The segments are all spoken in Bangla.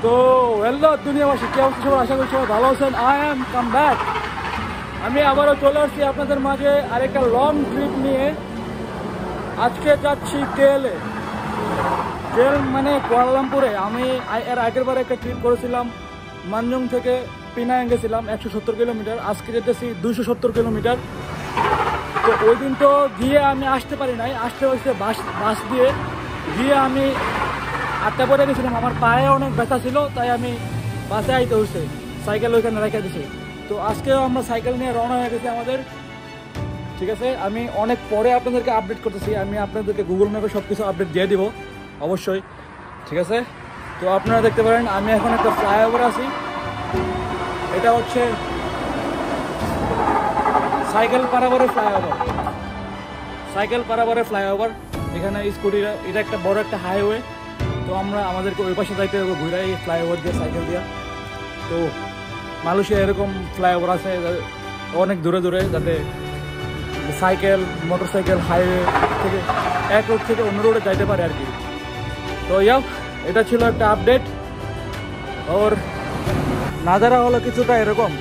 তো হ্যালো দুনিয়াবাসী, কি অবস্থা সবার? আশা করি সবাই ভালো আছেন। I am come back. আমি আবারও চলে আসছি আপনাদের মাঝে আরেকটা লং ট্রিপ নিয়ে। আজকে যাচ্ছি কেএলএ, মানে কুয়ালালামপুরে। আমি এর আগের বার একটা ট্রিপ করেছিলাম, মানজং থেকে পিনাং গেছিলাম 170 কিলোমিটার। আজকে যেতেছি 270 কিলোমিটার। তো ওই দিন তো গিয়ে আমি আসতে পারি নাই, আসতে হয়েছে বাস দিয়ে। গিয়ে আমি 8টা পরে গেছিলাম, আমার পায়ে অনেক ব্যথা ছিল, তাই আমি বাসে আইতে হয়েছে, সাইকেল ওইখানে রেখে দিছি। তো আজকেও আমরা সাইকেল নিয়ে রওনা হয়ে গেছি আমাদের। ঠিক আছে, আমি অনেক পরে আপনাদেরকে আপডেট করতেছি। আমি আপনাদেরকে গুগল ম্যাপে সব কিছু আপডেট দিয়ে দিব অবশ্যই। ঠিক আছে, তো আপনারা দেখতে পারেন আমি এখন একটা ফ্লাইওভার আছি। এটা হচ্ছে সাইকেল পারাবারের ফ্লাইওভার। এখানে স্কুটিরা, এটা একটা বড় একটা হাইওয়ে। তো আমরা আমাদেরকে ওই পাশে যাইতে হবে ঘুরে এই ফ্লাইওভার দিয়ে, সাইকেল দিয়ে। তো মালয়েশিয়া এরকম ফ্লাইওভার আছে অনেক দূরে দূরে, যাতে সাইকেল, মোটরসাইকেল হাইওয়ে থেকে এক রোড থেকে অন্য রোডে যাইতে পারে আর কি। তো এটা ছিল একটা আপডেট। ওর নাজারা হলো কিছুটা এরকম।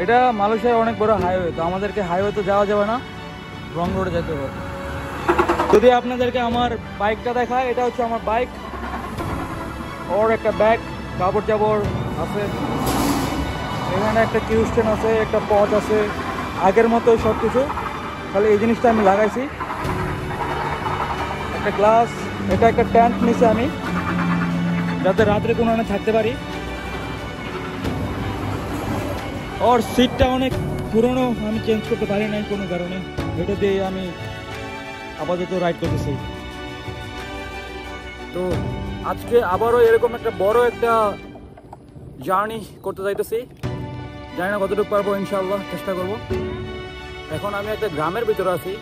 এটা মালয়েশিয়ার অনেক বড় হাইওয়ে। তো আমাদেরকে হাইওয়ে তো যাওয়া যাবে না, রং রোডে যেতে হবে। যদি আপনাদেরকে আমার বাইকটা দেখায়, এটা হচ্ছে আমার বাইক। ওর একটা ব্যাগ, কাপড় চাপড় আছে। এখানে একটা কিউ স্ট্যান্ড আছে, একটা পথ আছে, আগের মতো সব কিছু। খালি এই জিনিসটা আমি লাগাইছি, একটা গ্লাস। এটা একটা ট্যান্ট নিচে আমি, যাতে রাত্রে কোনো থাকতে পারি। ওর সিটটা অনেক পুরনো, আমি চেঞ্জ করতে পারি নাই কোনো কারণে। এটা দিয়ে আমি আপাতত রাইড করতেছি। তো আজকে আবারও এরকম একটা বড় একটা জার্নি করতে যাইতেছি। জানি না কতটুকু পারবো, ইনশাআল্লাহ চেষ্টা করব। এখন আমি একটা গ্রামের ভিতরে আছি।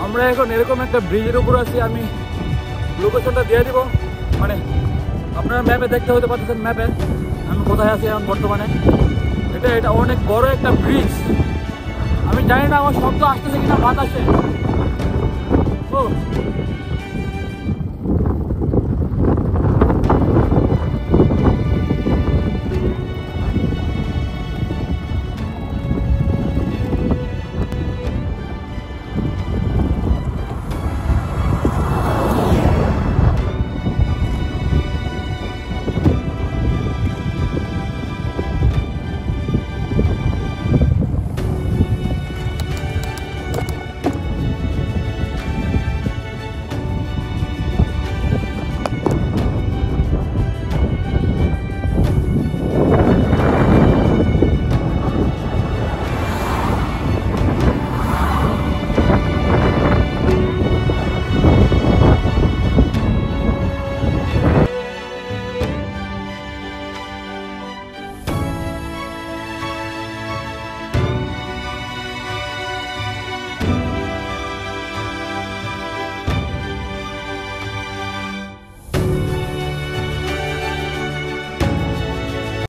আমরা এখন এরকম একটা ব্রিজের উপর আছি। আমি লোকেশনটা দিয়ে দিব, মানে আপনারা ম্যাপে দেখতে হতে পারতেছেন, ম্যাপে আমি কোথায় আছি এখন বর্তমানে। এটা অনেক বড় একটা ব্রিজ। আমি জানি না আমার শব্দ আসতেছে কিনা বাতাসে।